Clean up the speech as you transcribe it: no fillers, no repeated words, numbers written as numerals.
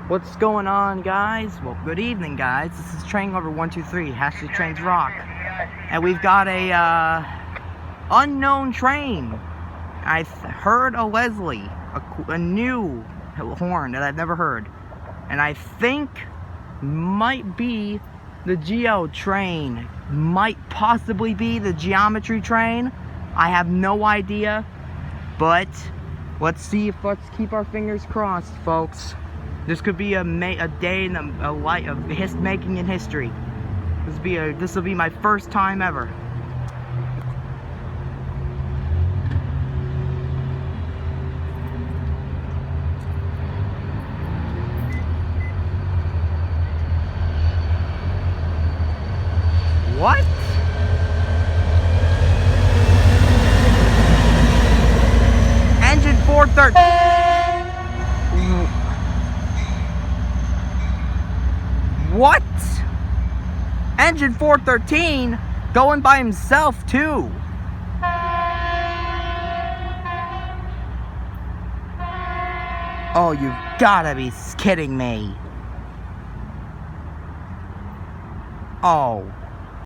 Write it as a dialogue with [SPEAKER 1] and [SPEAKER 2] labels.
[SPEAKER 1] What's going on, guys? Well, good evening, guys. This is Train Over 123, hashtag Trains Rock. And we've got a unknown train. I heard a Leslie, a new horn that I've never heard. And I think might be the Geo train. Might possibly be the geometry train. I have no idea. But let's keep our fingers crossed, folks. This could be a day in a light of making in history. This will be my first time ever. What? Engine 413. What? Engine 413 going by himself too. Oh, you've gotta be kidding me. Oh.